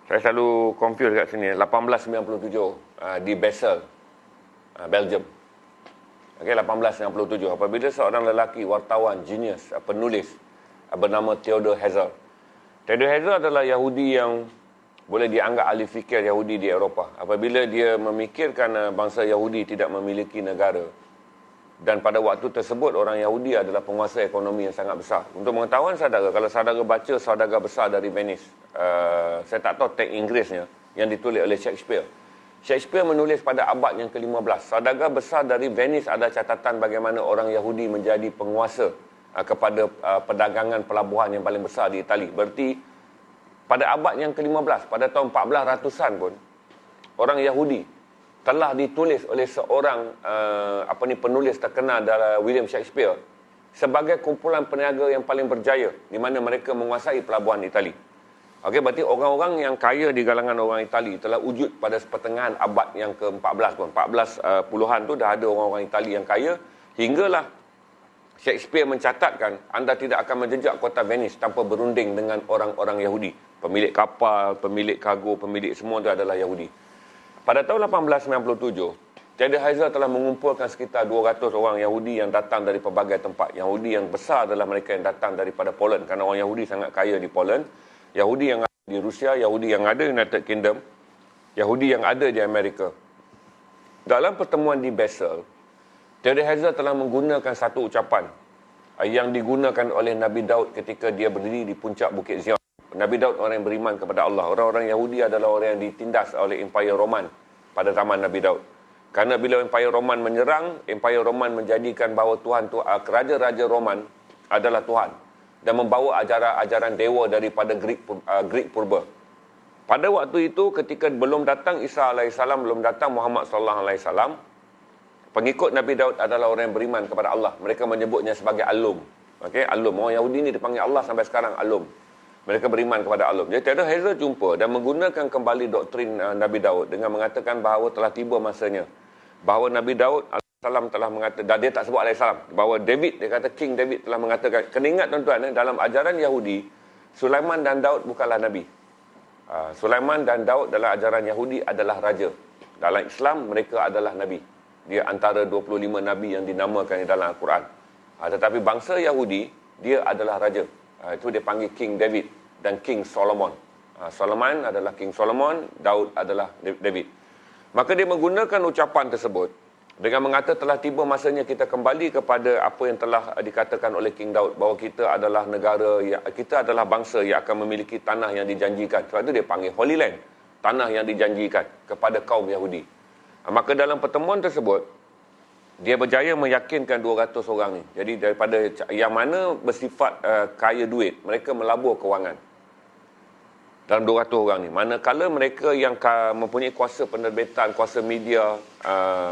Saya selalu confuse kat sini. 1897 di Basel, Belgium. Okey, 1897. Apabila seorang lelaki, wartawan, genius, penulis bernama Theodor Herzl. Theodor Herzl adalah Yahudi yang boleh dianggap ahli fikir Yahudi di Eropah. Apabila dia memikirkan bangsa Yahudi tidak memiliki negara, dan pada waktu tersebut orang Yahudi adalah penguasa ekonomi yang sangat besar. Untuk pengetahuan saudara, kalau saudara baca Saudagar Besar dari Venice, saya tak tahu teks Inggerisnya, yang ditulis oleh Shakespeare. Shakespeare menulis pada abad yang ke-15. Saudagar Besar dari Venice ada catatan bagaimana orang Yahudi menjadi penguasa kepada perdagangan pelabuhan yang paling besar di Itali. Berarti pada abad yang ke-15, pada tahun 1400-an pun, orang Yahudi telah ditulis oleh seorang penulis terkenal dari William Shakespeare sebagai kumpulan peniaga yang paling berjaya, di mana mereka menguasai pelabuhan Itali. Okey, berarti orang-orang yang kaya di kalangan orang Itali telah wujud pada pertengahan abad yang ke-14 pun. 14 puluhan tu dah ada orang-orang Itali yang kaya, hinggalah Shakespeare mencatatkan anda tidak akan menjejak kota Venice tanpa berunding dengan orang-orang Yahudi. Pemilik kapal, pemilik kargo, pemilik semua itu adalah Yahudi. Pada tahun 1897, Theodor Herzl telah mengumpulkan sekitar 200 orang Yahudi yang datang dari pelbagai tempat. Yahudi yang besar adalah mereka yang datang daripada Poland, kerana orang Yahudi sangat kaya di Poland. Yahudi yang ada di Rusia, Yahudi yang ada di United Kingdom, Yahudi yang ada di Amerika. Dalam pertemuan di Basel, Theodor Herzl telah menggunakan satu ucapan yang digunakan oleh Nabi Daud ketika dia berdiri di puncak Bukit Zion. Nabi Daud orang yang beriman kepada Allah. Orang-orang Yahudi adalah orang yang ditindas oleh Empire Roman pada zaman Nabi Daud. Karena bila Empire Roman menyerang, Empire Roman menjadikan bahawa raja-raja Roman adalah Tuhan dan membawa ajaran dewa daripada Greek purba. Pada waktu itu, ketika belum datang Isa AS, belum datang Muhammad SAW, pengikut Nabi Daud adalah orang yang beriman kepada Allah. Mereka menyebutnya sebagai Alum. Okey, Alum. Orang Yahudi ni dipanggil Allah sampai sekarang Alum. Mereka beriman kepada Allah. Jadi Theodor Herzl jumpa dan menggunakan kembali doktrin Nabi Daud dengan mengatakan bahawa telah tiba masanya. Bahawa Nabi Daud AS telah mengatakan, dan dia tak sebut AS, bahawa David, dia kata King David telah mengatakan. Kena ingat tuan-tuan, dalam ajaran Yahudi, Sulaiman dan Daud bukanlah Nabi. Sulaiman dan Daud dalam ajaran Yahudi adalah raja. Dalam Islam, mereka adalah Nabi. Dia antara 25 Nabi yang dinamakan dalam Al-Quran. Tetapi bangsa Yahudi, dia adalah raja. Itu dia panggil King David dan King Solomon. Solomon adalah King Solomon, Daud adalah David. Maka dia menggunakan ucapan tersebut dengan mengata telah tiba masanya kita kembali kepada apa yang telah dikatakan oleh King Daud, bahawa kita adalah negara, kita adalah bangsa yang akan memiliki tanah yang dijanjikan. Sebab itu dia panggil Holy Land, tanah yang dijanjikan kepada kaum Yahudi. Maka dalam pertemuan tersebut, dia berjaya meyakinkan 200 orang ni. Jadi daripada yang mana bersifat kaya duit, mereka melabur kewangan dalam 200 orang ni. Manakala mereka yang mempunyai kuasa penerbitan, kuasa media,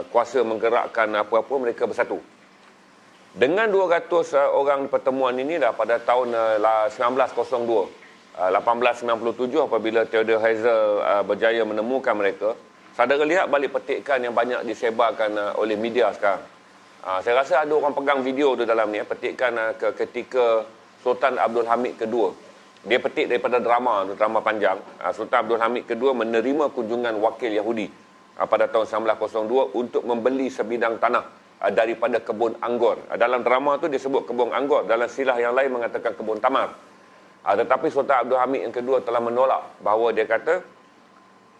kuasa menggerakkan apa-apa, mereka bersatu. Dengan 200 orang pertemuan ini dah pada tahun 1902, 1897, apabila Theodor Herzl berjaya menemukan mereka. Saudara lihat balik petikan yang banyak disebarkan oleh media sekarang. Saya rasa ada orang pegang video tu dalam ni, petikan ketika Sultan Abdul Hamid kedua. Dia petik daripada drama panjang. Sultan Abdul Hamid kedua menerima kunjungan wakil Yahudi pada tahun 1902 untuk membeli sebidang tanah daripada kebun anggur. Dalam drama tu disebut kebun anggur, dalam silah yang lain mengatakan kebun tamar. Tetapi Sultan Abdul Hamid yang kedua telah menolak, bahawa dia kata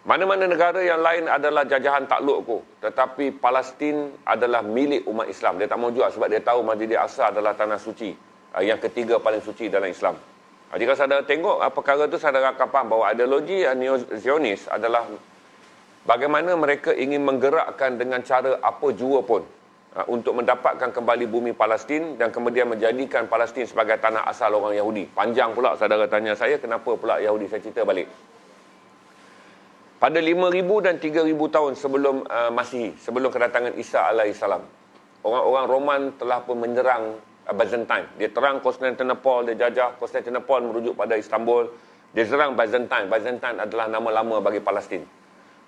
mana-mana negara yang lain adalah jajahan taklukku, tetapi Palestin adalah milik umat Islam. Dia tak mau jual sebab dia tahu Masjid Al-Aqsa adalah tanah suci, yang ketiga paling suci dalam Islam. Jika saudara tengok perkara itu, saudara akan faham bahawa ideologi Neo-Zionis adalah bagaimana mereka ingin menggerakkan dengan cara apa jua pun untuk mendapatkan kembali bumi Palestin dan kemudian menjadikan Palestin sebagai tanah asal orang Yahudi. Panjang pula saudara tanya saya, kenapa pula Yahudi? Saya cerita balik. Pada 5,000 dan 3,000 tahun sebelum Masihi, sebelum kedatangan Isa AS, orang-orang Roman telah pun menyerang Byzantine. Dia terang Constantinople, dia jajah Constantinople merujuk pada Istanbul. Dia serang Byzantine. Byzantine adalah nama lama bagi Palestin.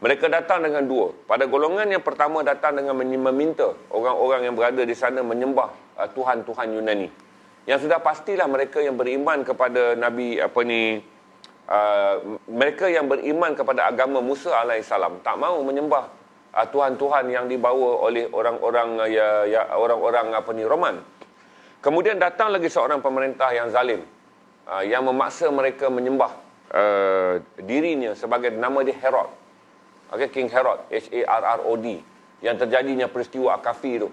Mereka datang dengan dua. Pada golongan yang pertama datang dengan meminta orang-orang yang berada di sana menyembah Tuhan-Tuhan Yunani. Yang sudah pastilah mereka yang beriman kepada Nabi mereka yang beriman kepada agama Musa alaihissalam tak mahu menyembah tuhan-tuhan yang dibawa oleh orang-orang orang-orang Roman. Kemudian datang lagi seorang pemerintah yang zalim, yang memaksa mereka menyembah dirinya sebagai nama dia Herod. King Herod, Harrod, yang terjadinya peristiwa Akafi tu.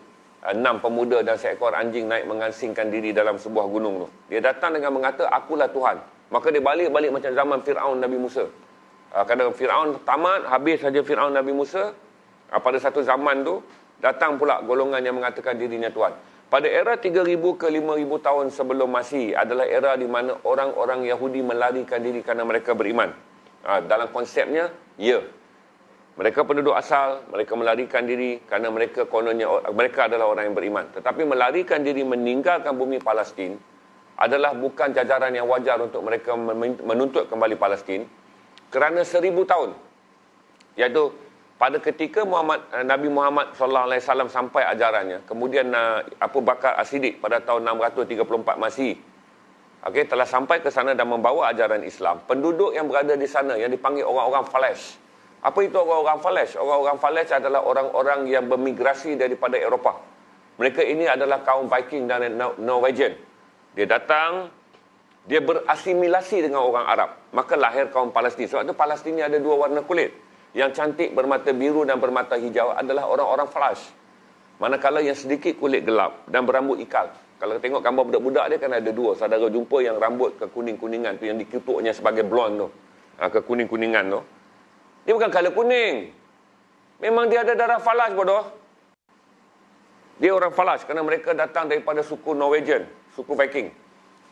6 pemuda dan seekor anjing naik mengasingkan diri dalam sebuah gunung tu. Dia datang dengan mengata, akulah Tuhan. Maka dia balik macam zaman Fir'aun Nabi Musa. Kadang Fir'aun tamat, habis saja Fir'aun Nabi Musa. Pada satu zaman tu, datang pula golongan yang mengatakan dirinya Tuhan. Pada era 3,000 ke 5,000 tahun sebelum Masihi adalah era di mana orang-orang Yahudi melarikan diri kerana mereka beriman. Dalam konsepnya, ya. Mereka penduduk asal, mereka melarikan diri kerana mereka kononnya mereka adalah orang yang beriman. Tetapi melarikan diri meninggalkan bumi Palestin adalah bukan jajaran yang wajar untuk mereka menuntut kembali Palestin kerana 1,000 tahun. Iaitu pada ketika Nabi Muhammad SAW sampai ajarannya, kemudian Abu Bakar As-Siddiq pada tahun 634 Masihi, telah sampai ke sana dan membawa ajaran Islam. Penduduk yang berada di sana yang dipanggil orang-orang Falash. Apa itu orang-orang Falash? Orang-orang Falash adalah orang-orang yang bermigrasi daripada Eropah. Mereka ini adalah kaum Viking dan Norwegian. Dia datang, dia berasimilasi dengan orang Arab. Maka lahir kaum Palestin. Sebab itu Palestin ni ada 2 warna kulit. Yang cantik bermata biru dan bermata hijau adalah orang-orang Falash. Manakala yang sedikit kulit gelap dan berambut ikal. Kalau tengok gambar budak-budak dia kan ada 2. Saudara jumpa yang rambut kekuning-kuningan tu, yang dikutuknya sebagai blonde tu. Kekuning-kuningan tu. Dia bukan color kuning. Memang dia ada darah Falash, bodoh. Dia orang Falash kerana mereka datang daripada suku Norwegian, suku Viking.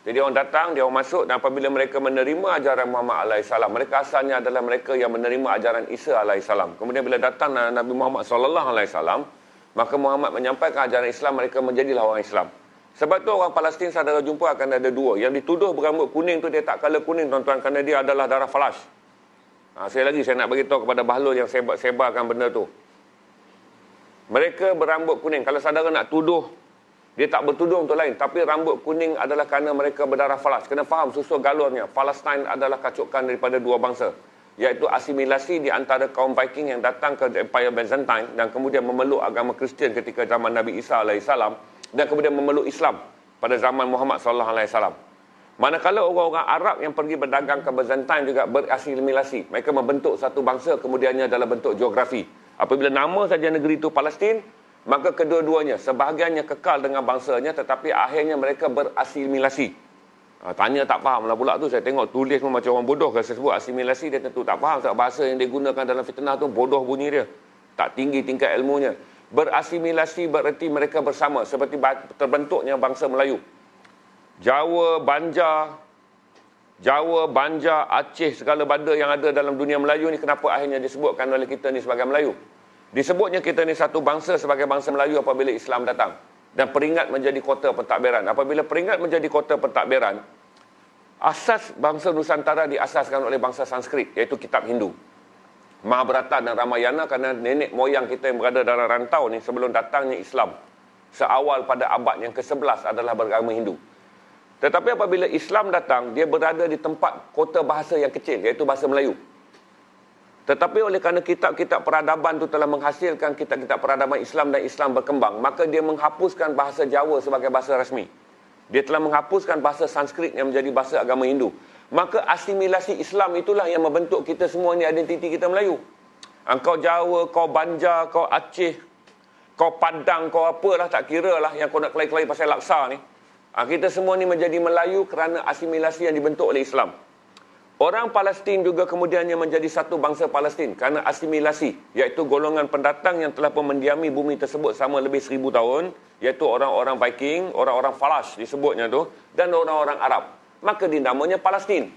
Jadi orang datang, dia orang masuk, dan apabila mereka menerima ajaran Muhammad alaihissalam, mereka asalnya adalah mereka yang menerima ajaran Isa alaihissalam. Kemudian bila datang Nabi Muhammad sallallahu alaihi wasallam, maka Muhammad menyampaikan ajaran Islam, mereka menjadilah orang Islam. Sebab tu orang Palestin saudara jumpa akan ada 2. Yang dituduh berambut kuning tu dia tak color kuning, tuan-tuan, kerana dia adalah darah Falash. Saya nak beritahu kepada Bahlul yang sebarkan benda tu. Mereka berambut kuning. Kalau saudara nak tuduh, dia tak bertuduh untuk lain. Tapi rambut kuning adalah kerana mereka berdarah Falash. Kena faham susul galurnya. Palestin adalah kacukan daripada 2 bangsa. Iaitu asimilasi di antara kaum Viking yang datang ke Empire Byzantine dan kemudian memeluk agama Kristian ketika zaman Nabi Isa alaihissalam, dan kemudian memeluk Islam pada zaman Muhammad sallallahu alaihi wasallam. Manakala orang-orang Arab yang pergi berdagang ke Byzantine juga berasimilasi. Mereka membentuk satu bangsa, kemudiannya dalam bentuk geografi. Apabila nama saja negeri itu Palestin, maka kedua-duanya, sebahagiannya kekal dengan bangsanya, tetapi akhirnya mereka berasimilasi. Tanya tak faham lah pula tu. Saya tengok tulis pun macam orang bodoh. Kalau saya sebut asimilasi, dia tentu tak faham. Sebab bahasa yang digunakan dalam fitnah tu bodoh bunyi dia. Tak tinggi tingkat ilmunya. Berasimilasi bererti mereka bersama. Seperti terbentuknya bangsa Melayu. Jawa, Banjar, Aceh, segala benda yang ada dalam dunia Melayu ni, kenapa akhirnya disebutkan oleh kita ni sebagai Melayu? Disebutnya kita ni satu bangsa sebagai bangsa Melayu apabila Islam datang. Dan Peringkat menjadi kota pentadbiran. Apabila Peringkat menjadi kota pentadbiran, asas bangsa Nusantara diasaskan oleh bangsa Sanskrit, iaitu kitab Hindu. Mahabharata dan Ramayana, kerana nenek moyang kita yang berada dalam rantau ni sebelum datangnya Islam, seawal pada abad yang ke-11 adalah beragama Hindu. Tetapi apabila Islam datang, dia berada di tempat kota bahasa yang kecil, iaitu bahasa Melayu. Tetapi oleh kerana kitab-kitab peradaban itu telah menghasilkan kitab-kitab peradaban Islam dan Islam berkembang, maka dia menghapuskan bahasa Jawa sebagai bahasa rasmi. Dia telah menghapuskan bahasa Sanskrit yang menjadi bahasa agama Hindu. Maka asimilasi Islam itulah yang membentuk kita semua ni, identiti kita Melayu. Kau Jawa, kau Banjar, kau Aceh, kau Padang, kau apalah, tak kira lah yang kau nak kelai-kelai pasal laksa ni. Kita semua ni menjadi Melayu kerana asimilasi yang dibentuk oleh Islam. Orang Palestin juga kemudiannya menjadi satu bangsa Palestin kerana asimilasi, iaitu golongan pendatang yang telah pun mendiami bumi tersebut selama lebih 1,000 tahun, iaitu orang-orang Viking, orang-orang Falash disebutnya tu, dan orang-orang Arab. Maka dinamanya Palestin.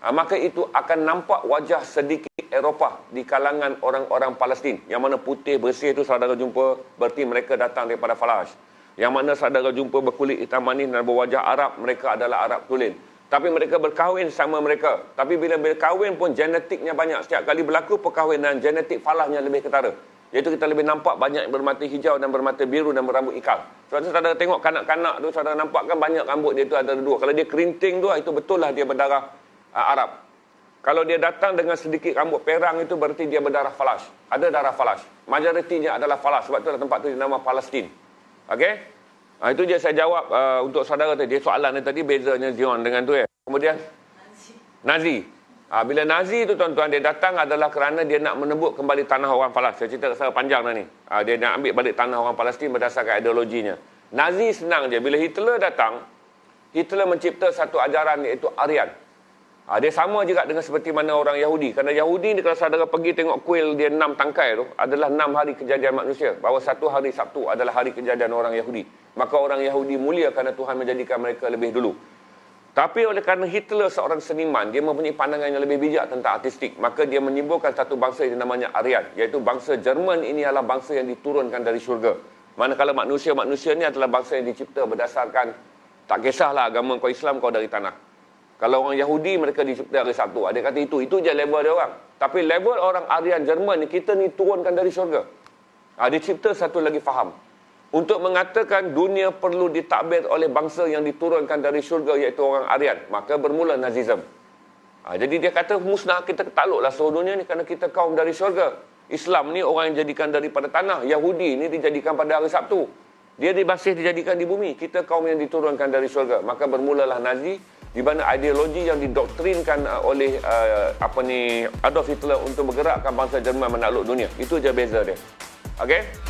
Maka itu akan nampak wajah sedikit Eropah di kalangan orang-orang Palestin. Yang mana putih bersih tu saudara jumpa, berarti mereka datang daripada Falash. Yang mana saudara jumpa berkulit hitam manis dan berwajah Arab, mereka adalah Arab tulen. Tapi mereka berkahwin sama mereka. Tapi bila berkahwin pun genetiknya banyak. Setiap kali berlaku perkahwinan, genetik falahnya lebih ketara. Iaitu kita lebih nampak banyak yang bermata hijau dan bermata biru dan berambut ikal. Sebab tu saudara tengok kanak-kanak tu, saudara nampak kan banyak rambut dia tu ada 2. Kalau dia kerinting tu, itu betul lah dia berdarah Arab. Kalau dia datang dengan sedikit rambut perang itu berarti dia berdarah falas. Ada darah falas. Majoritinya adalah falas. Sebab itulah tempat tu dinama Palestin. Okey? Itu je saya jawab untuk saudara tadi. Soalan tadi bezanya Zion dengan tu ya. Kemudian Nazi. Bila Nazi tu tuan-tuan dia datang adalah kerana dia nak menebuk kembali tanah orang Falas. Saya cerita secara panjang dah ni. Dia nak ambil balik tanah orang Palestin berdasarkan ideologinya. Nazi senang je. Bila Hitler datang, Hitler mencipta satu ajaran iaitu Aryan. Dia sama juga dengan seperti mana orang Yahudi. Kerana Yahudi ni kalau saudara pergi tengok kuil dia 6 tangkai tu, adalah 6 hari kejadian manusia. Bahawa satu hari Sabtu adalah hari kejadian orang Yahudi. Maka orang Yahudi mulia kerana Tuhan menjadikan mereka lebih dulu. Tapi oleh kerana Hitler seorang seniman, dia mempunyai pandangan yang lebih bijak tentang artistik. Maka dia menyimbolkan satu bangsa yang namanya Aryan. Iaitu bangsa Jerman ini adalah bangsa yang diturunkan dari syurga. Manakala manusia-manusia ni adalah bangsa yang dicipta berdasarkan, tak kisahlah agama kau Islam kau dari tanah. Kalau orang Yahudi, mereka dicipta hari Sabtu. Dia kata itu je level dia orang. Tapi level orang Aryan Jerman ni, kita ni turunkan dari syurga. Dia cipta satu lagi faham. Untuk mengatakan dunia perlu ditakbir oleh bangsa yang diturunkan dari syurga, iaitu orang Aryan. Maka bermula Nazism. Jadi dia kata musnah, kita takluklah seluruh dunia ni kerana kita kaum dari syurga. Islam ni orang yang jadikan daripada tanah. Yahudi ni dijadikan pada hari Sabtu. Dia masih dijadikan di bumi. Kita kaum yang diturunkan dari syurga. Maka bermulalah Nazi, di mana ideologi yang didoktrinkan oleh Adolf Hitler untuk bergerakkan bangsa Jerman menakluk dunia. Itu je beza dia. Okey?